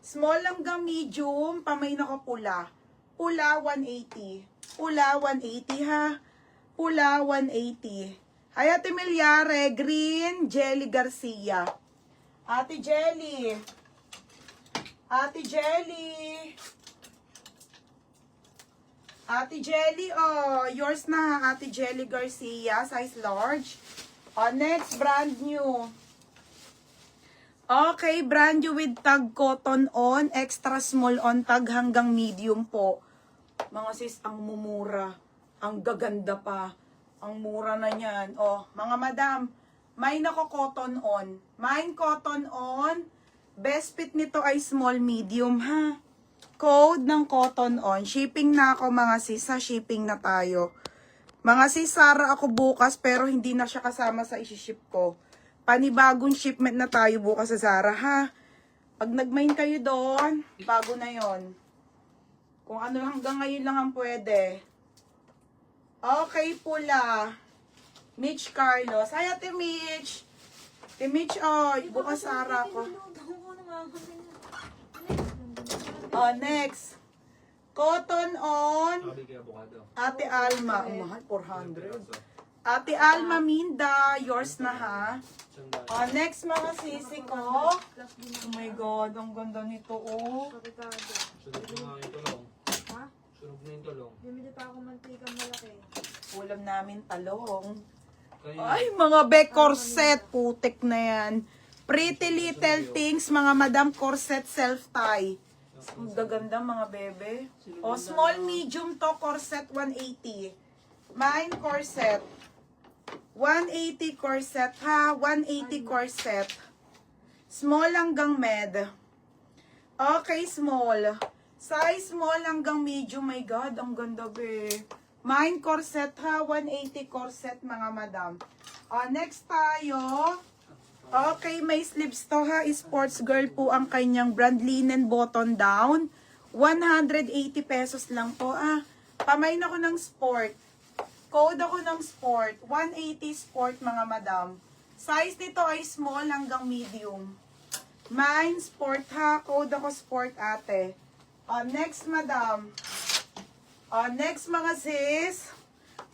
Small hanggang medium, pamay na ko pula. Pula 180. Pula 180 ha. Pula 180. Hi Ate Milyare, green, Jelly Garcia. Ate Jelly. Ate Jelly. Ate Jelly, oh, yours na, Ate Jelly Garcia, size large. Oh, next, brand new. Okay, brand new with tag cotton on, extra small on tag hanggang medium po. Mga sis, ang mumura, ang gaganda pa, ang mura na niyan. Oh, mga madam, may nako cotton on. Mine cotton on, best fit nito ay small medium ha. Code ng cotton on. Shipping na ako mga sis, ha? Shipping na tayo. Mga sis, Sara ako bukas pero hindi na siya kasama sa isi-ship ko. Panibagong shipment na tayo bukas sa Zara ha. Pag nag-main kayo doon, bago na yon. Kung ano hanggang ngayon lang ang pwede. Okay, pula. Mitch Carlos. Hi Ate Mitch. Ate Mitch, oh, bukas Zara ko. Oh, next. Cotton on. Ate Alma. Oh, mahal, 400. Ate Alma Minda. Yours na ha. Oh, next mga sisi ko. Oh my God, ang ganda nito oh. Sunog na yung tulong. Ha? Sunog na yung tulong. Bumili pa ako mantikang malaki. Ulam namin talong. Kaya, Ay, mga be corset. Putik na yan. Pretty Little Things, mga madam corset self-tie. Ang gaganda mga bebe. O, small medium to corset 180. Mine corset. 180 corset ha. 180 corset. Small hanggang med. Okay, small. Size small hanggang medium. My God, ang ganda be. Mine corset ha. 180 corset mga madam. O, next tayo. Okay, may sleeves to ha. Sports girl po ang kanyang brand, linen button down. 180 pesos lang po ah. Pamain ako ng sport. Code ako ng sport. 180 sport mga madam. Size nito ay small hanggang medium. Mine sport ha. Code ako sport ate. Next madam. Next mga sis.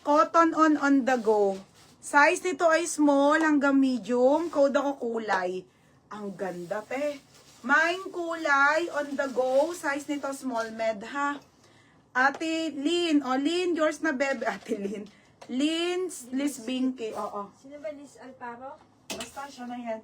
Cotton on the go. Size nito ay small hanggang medium. Code ako kulay. Ang ganda, te. Mine kulay on the go. Size nito small med, ha. Ate Lynn. Lynn, yours na, bebe. Ate Lynn. Liz Binky. Oo. Sino ba Liz Alparo? Basta siya na yan.